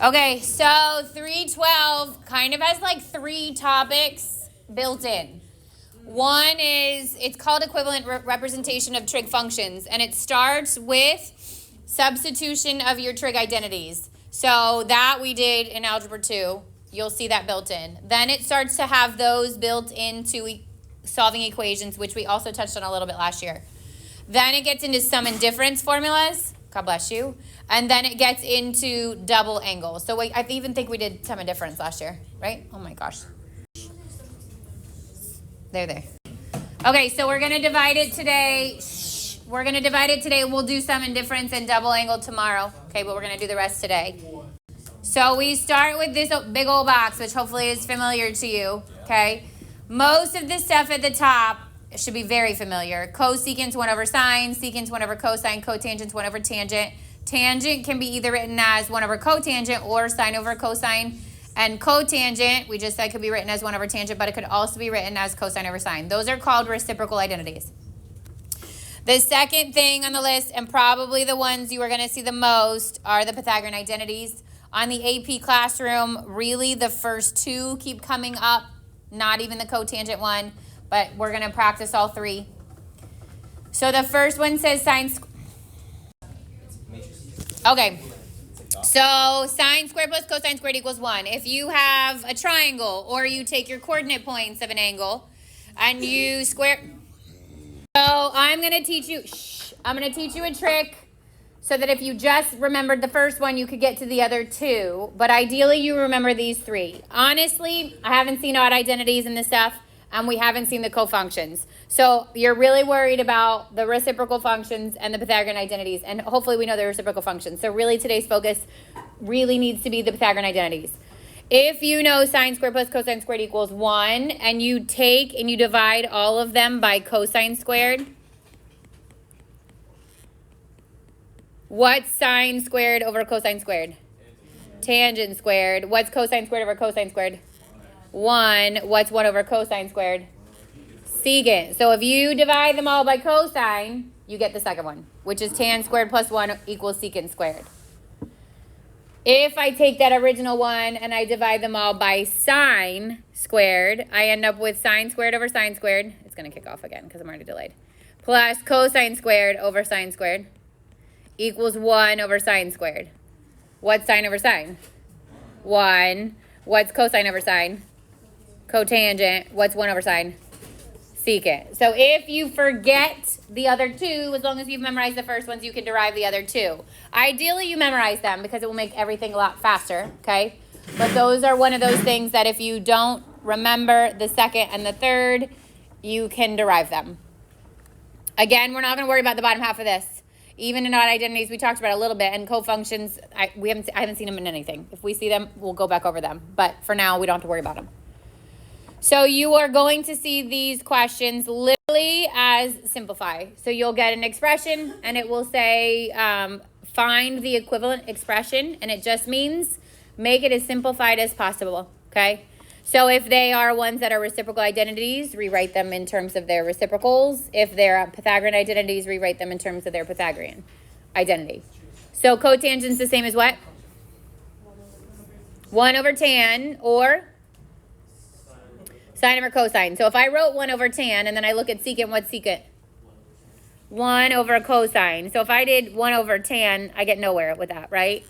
Okay, so 312 kind of has like 3 topics built in. One is, it's called equivalent representation of trig functions, and it starts with substitution of your trig identities. So that we did in Algebra 2. You'll see that built in. Then it starts to have those built into solving equations, which we also touched on a little bit last year. Then it gets into sum and difference formulas. God bless you. And then it gets into double angles. So I even think we did sum and difference last year, right? Oh my gosh. There. Okay, so we're going to divide it today. We're going to divide it today. We'll do sum and difference and double angle tomorrow. Okay, but we're going to do the rest today. So we start with this big old box, which hopefully is familiar to you. Okay. Most of the stuff at the top should be very familiar. Cosecant 1 over sine, secant 1 over cosine, cotangent 1 over tangent. Tangent can be either written as 1 over cotangent or sine over cosine. And cotangent, we just said, could be written as 1 over tangent, but it could also be written as cosine over sine. Those are called reciprocal identities. The second thing on the list, and probably the ones you are going to see the most, are the Pythagorean identities. On the AP Classroom, really the first 2 keep coming up, not even the cotangent one, but we're going to practice all 3. So the first one says sine. Okay. So sine squared plus cosine squared equals 1. If you have a triangle or you take your coordinate points of an angle and you square. So I'm going to teach you, a trick so that if you just remembered the first one, you could get to the other 2. But ideally, you remember these 3. Honestly, I haven't seen odd identities in this stuff, and we haven't seen the cofunctions. So you're really worried about the reciprocal functions and the Pythagorean identities, and hopefully we know the reciprocal functions. So really today's focus really needs to be the Pythagorean identities. If you know sine squared plus cosine squared equals 1, and you take and you divide all of them by cosine squared, what's sine squared over cosine squared? Tangent squared. What's cosine squared over cosine squared? 1. What's 1 over cosine squared? Secant. So if you divide them all by cosine, you get the second one, which is tan squared plus 1 equals secant squared. If I take that original one and I divide them all by sine squared, I end up with sine squared over sine squared. It's going to kick off again because I'm already delayed. Plus cosine squared over sine squared equals 1 over sine squared. What's sine over sine? 1. What's cosine over sine? Cotangent. What's 1 over sine? Secant. So if you forget the other 2, as long as you've memorized the first ones, you can derive the other 2. Ideally, you memorize them because it will make everything a lot faster, okay? But those are one of those things that if you don't remember the second and the third, you can derive them. Again, we're not going to worry about the bottom half of this. Even in odd identities, we talked about it a little bit, and cofunctions, I haven't seen them in anything. If we see them, we'll go back over them. But for now, we don't have to worry about them. So you are going to see these questions literally as simplify. So you'll get an expression, and it will say find the equivalent expression, and it just means make it as simplified as possible, okay? So if they are ones that are reciprocal identities, rewrite them in terms of their reciprocals. If they're Pythagorean identities, rewrite them in terms of their Pythagorean identity. So cotangent's the same as what? 1 over tan or sine over cosine. So if I wrote 1 over tan and then I look at secant, what's secant? 1 over cosine. So if I did 1 over tan, I get nowhere with that, right?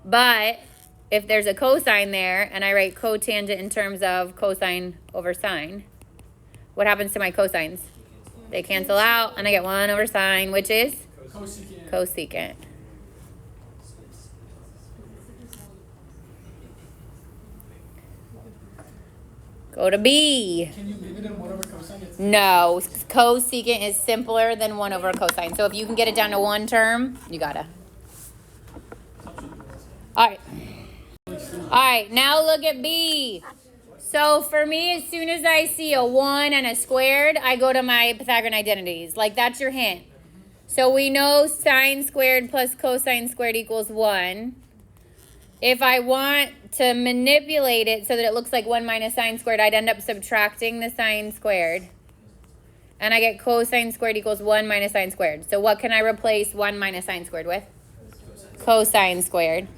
But if there's a cosine there and I write cotangent in terms of cosine over sine, what happens to my cosines? They cancel out and I get 1 over sine, which is cosecant. Go to B. Can you leave it in 1 over cosine? No, cosecant is simpler than 1 over cosine. So if you can get it down to one term, you gotta. All right. All right, now look at B. So for me, as soon as I see a 1 and a squared, I go to my Pythagorean identities. Like, that's your hint. So we know sine squared plus cosine squared equals 1. If I want to manipulate it so that it looks like 1 minus sine squared, I'd end up subtracting the sine squared. And I get cosine squared equals 1 minus sine squared. So what can I replace 1 minus sine squared with? Cosine squared.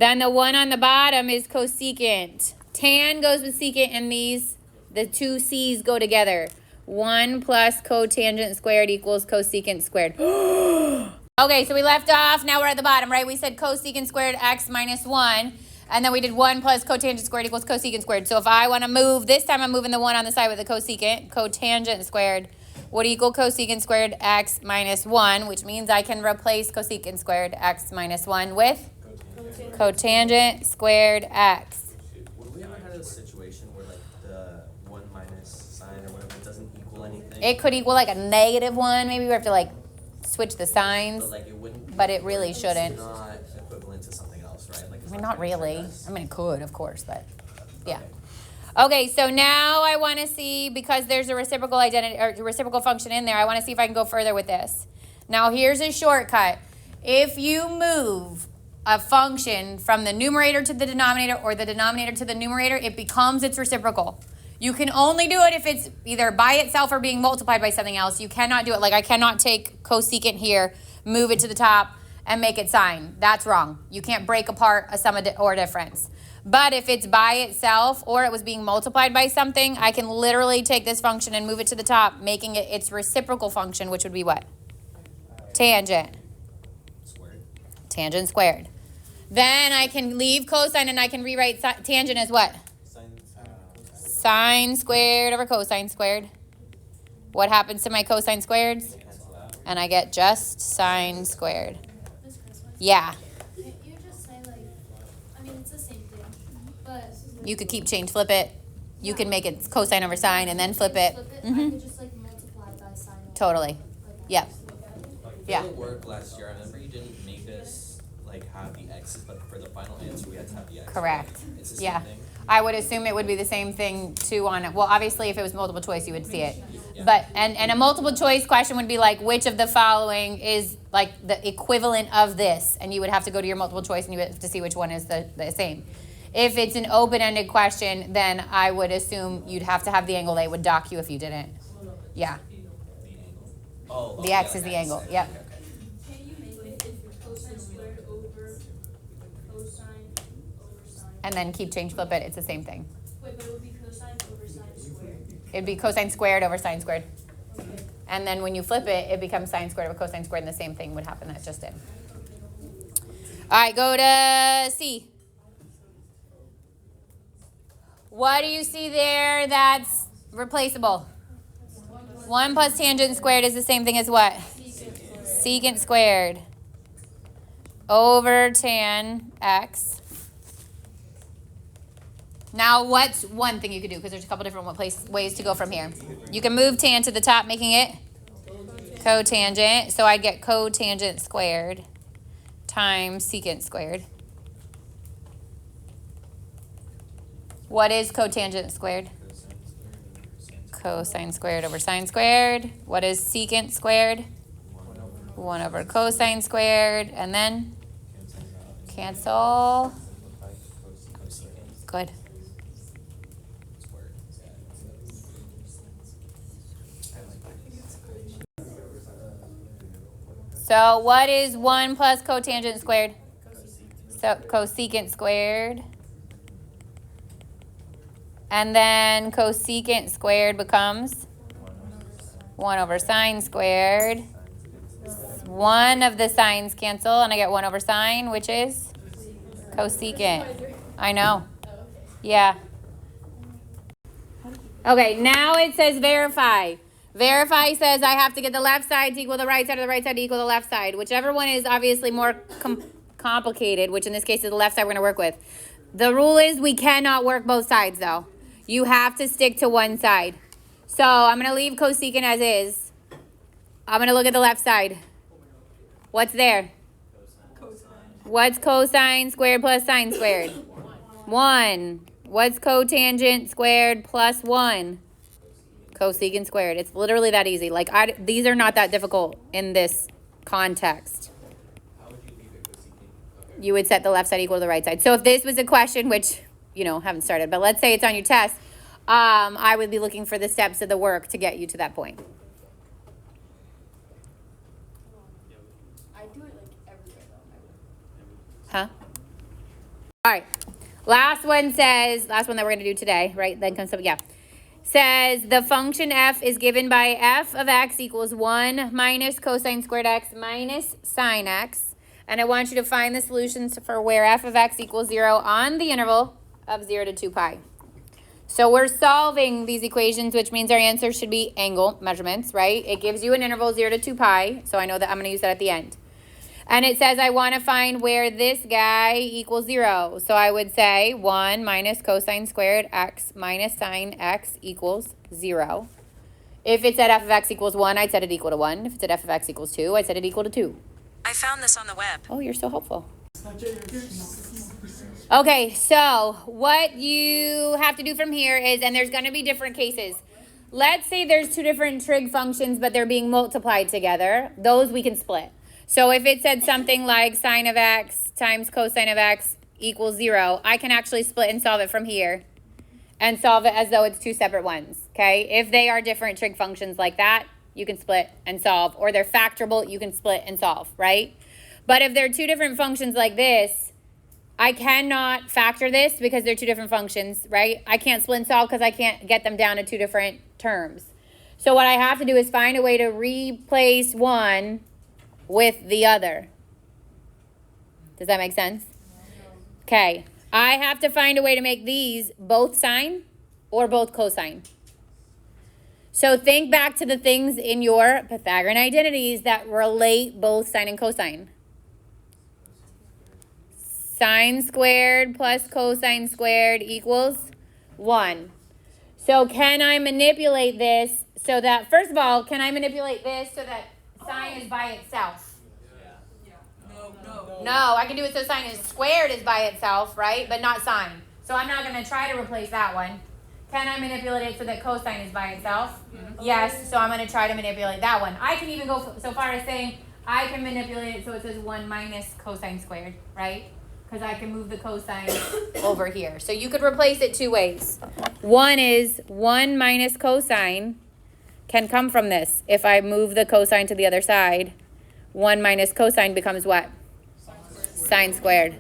Then the one on the bottom is cosecant. Tan goes with secant, and the two C's go together. 1 plus cotangent squared equals cosecant squared. Okay, so we left off. Now we're at the bottom, right? We said cosecant squared x minus 1. And then we did 1 plus cotangent squared equals cosecant squared. So if I want to move, this time I'm moving the 1 on the side with the cosecant. Cotangent squared would equal cosecant squared x minus 1, which means I can replace cosecant squared x minus 1 with cotangent squared x. Would we ever had a situation where like the 1 minus sign or whatever doesn't equal anything? It could equal like a negative 1. Maybe we have to like switch the signs. But like it wouldn't. But it really shouldn't. It's not equivalent to something else, right? Like I mean, not really. I mean, it could, of course, but yeah. Okay. Okay, so now I want to see, because there's a reciprocal identity or reciprocal function in there, I want to see if I can go further with this. Now, here's a shortcut. If you move a function from the numerator to the denominator or the denominator to the numerator, it becomes its reciprocal. You can only do it if it's either by itself or being multiplied by something else. You cannot do it. Like I cannot take cosecant here, move it to the top, and make it sine. That's wrong. You can't break apart a sum or difference. But if it's by itself or it was being multiplied by something, I can literally take this function and move it to the top, making it its reciprocal function, which would be what? Tangent. Squared. Tangent squared. Then I can leave cosine and I can rewrite tangent as what? Sine squared over cosine squared. What happens to my cosine squareds? And I get just sine squared. Yeah. Can't you just say like, I mean, it's the same thing, but You could keep change, flip it. You can make it cosine over sine and then flip it. I Mhm. could just like multiply by sine. Totally. Yeah. Yeah. For the work last year, I remember you didn't make us like have the x's, but for the final answer we had to have the x. Correct. Right? It's the same Yeah. thing. I would assume it would be the same thing too on it. Well, obviously if it was multiple choice you would see it. Yeah. But and a multiple choice question would be like, which of the following is like the equivalent of this? And you would have to go to your multiple choice and you would have to see which one is the same. If it's an open-ended question, then I would assume you'd have to have the angle. They would dock you if you didn't. Yeah. Oh, The x is the angle. Yep. Okay. Can't you make it cosine squared over cosine over sine? And then keep change, flip it. It's the same thing. Wait, but it would be cosine over sine squared. It'd be cosine squared over sine squared. Okay. And then when you flip it, it becomes sine squared over cosine squared, and the same thing would happen that just did. All right, go to C. What do you see there that's replaceable? 1 plus tangent squared is the same thing as what? Secant squared over tan x. Now, what's one thing you could do? Because there's a couple different ways to go from here. You can move tan to the top, making it cotangent. So I'd get cotangent squared times secant squared. What is cotangent squared? Cosine squared over sine squared. What is secant squared? 1 over cosine squared. And then cancel. Good. So what is 1 plus cotangent squared? So cosecant squared. And then cosecant squared becomes 1 over sine squared. One of the sines cancel, and I get 1 over sine, which is cosecant. I know. Yeah. Okay, now it says verify. Verify says I have to get the left side to equal the right side or the right side to equal the left side. Whichever one is obviously more complicated, which in this case is the left side we're going to work with. The rule is we cannot work both sides, though. You have to stick to one side. So I'm going to leave cosecant as is. I'm going to look at the left side. What's there? What's cosine squared plus sine squared? 1. What's cotangent squared plus 1? Cosecant squared. It's literally that easy. Like these are not that difficult in this context. You would set the left side equal to the right side. So if this was a question, which, you know, haven't started, but let's say it's on your test, I would be looking for the steps of the work to get you to that point. I do it like everywhere though. Huh? All right. Last one that we're going to do today, right? Then comes something, yeah. Says the function f is given by f of x equals 1 minus cosine squared x minus sine x. And I want you to find the solutions for where f of x equals 0 on the interval of 0 to 2 pi. So we're solving these equations, which means our answer should be angle measurements, right? It gives you an interval 0 to 2 pi, so I know that I'm going to use that at the end. And it says I want to find where this guy equals 0. So I would say 1 minus cosine squared x minus sine x equals 0. If it said f of x equals 1, I'd set it equal to 1. If it said f of x equals 2, I'd set it equal to 2. I found this on the web. Oh, you're so helpful. Okay, so what you have to do from here is, and there's going to be different cases. Let's say there's two different trig functions, but they're being multiplied together. Those we can split. So if it said something like sine of x times cosine of x equals 0, I can actually split and solve it from here and solve it as though it's two separate ones, okay? If they are different trig functions like that, you can split and solve, or they're factorable, you can split and solve, right? But if they're two different functions like this, I cannot factor this because they're two different functions, right? I can't split and solve because I can't get them down to two different terms. So what I have to do is find a way to replace one with the other. Does that make sense? Okay. I have to find a way to make these both sine or both cosine. So think back to the things in your Pythagorean identities that relate both sine and cosine. Sine squared plus cosine squared equals 1. So can I manipulate this so that, first of all, can I manipulate this so that sine is by itself? No, I can do it so sine is squared is by itself, right? But not sine. So I'm not going to try to replace that one. Can I manipulate it so that cosine is by itself? Yes, so I'm going to try to manipulate that one. I can even go so far as saying I can manipulate it so it says 1 minus cosine squared, right? Because I can move the cosine over here. So you could replace it two ways. One is 1 minus cosine can come from this. If I move the cosine to the other side, 1 minus cosine becomes what? Sine squared.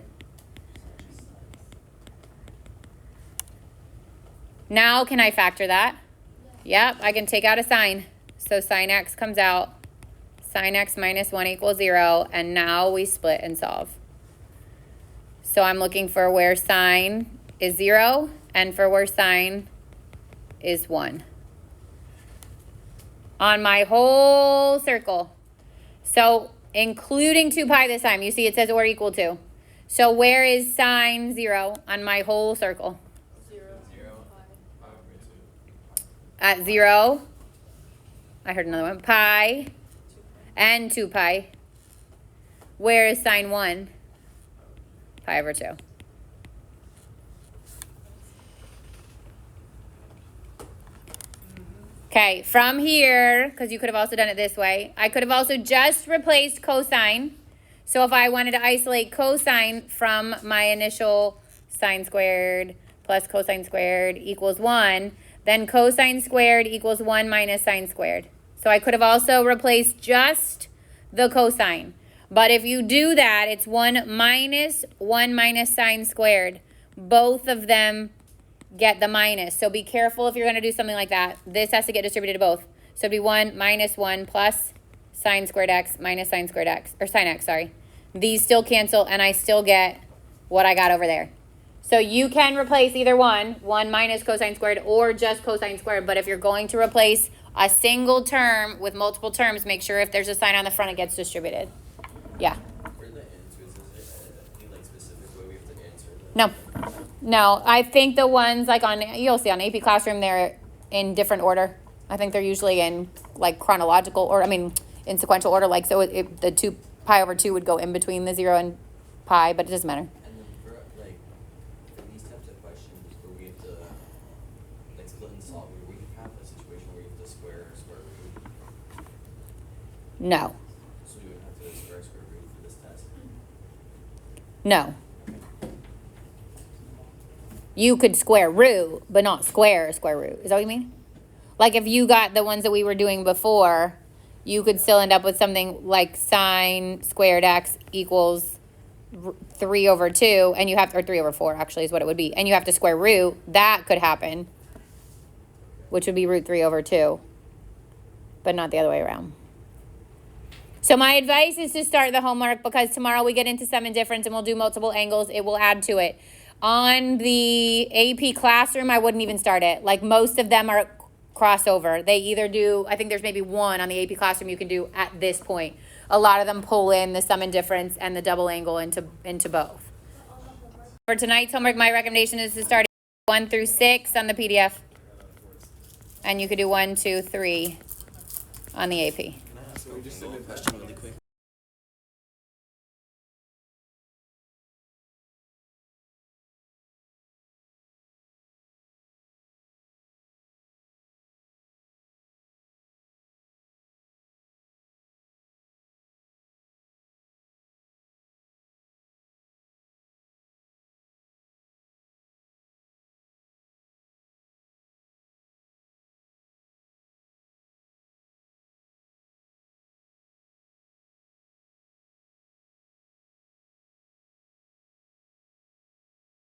Now can I factor that? Yep, I can take out a sine. So sine x comes out. Sine x minus 1 equals 0. And now we split and solve. So I'm looking for where sine is 0 and for where sine is 1. On my whole circle. So including 2 pi this time. You see it says or equal to. So where is sine 0 on my whole circle? 0. At 0. I heard another one. Pi and 2 pi. Where is sine 1? Pi over 2. Okay, from here, because you could have also done it this way, I could have also just replaced cosine. So if I wanted to isolate cosine from my initial sine squared plus cosine squared equals 1, then cosine squared equals 1 minus sine squared. So I could have also replaced just the cosine. But if you do that, it's 1 minus sine squared. Both of them get the minus. So be careful if you're going to do something like that. This has to get distributed to both. So it'd be 1 minus 1 plus sine squared x minus sine squared x, or sine x, sorry. These still cancel, and I still get what I got over there. So you can replace either 1 minus cosine squared, or just cosine squared. But if you're going to replace a single term with multiple terms, make sure if there's a sign on the front, it gets distributed. Yeah. For the answers, is there any specific way we have to answer them? No, I think the ones like you'll see on AP Classroom, they're in different order. I think they're usually in like chronological order, in sequential order. Like, so the 2 pi over 2 would go in between the 0 and pi, but it doesn't matter. And then for these types of questions where we have to split and solve, where we have a situation where we have to square root. No. So we would have to square root for this test. No. You could square root, but not square root. Is that what you mean? Like if you got the ones that we were doing before, you could still end up with something like sine squared x equals 3 over 2, and you have, or 3 over 4 actually is what it would be, and you have to square root, that could happen, which would be root 3 over 2, but not the other way around. So my advice is to start the homework, because tomorrow we get into sum and difference and we'll do multiple angles. It will add to it. On the AP Classroom, I wouldn't even start it. Like, most of them are crossover. They either do, I think there's maybe one on the AP Classroom you can do at this point. A lot of them pull in the sum and difference and the double angle into both. For tonight's homework, my recommendation is to start 1 through 6 on the PDF. And you could do 1, 2, 3 on the AP. Can I ask a question really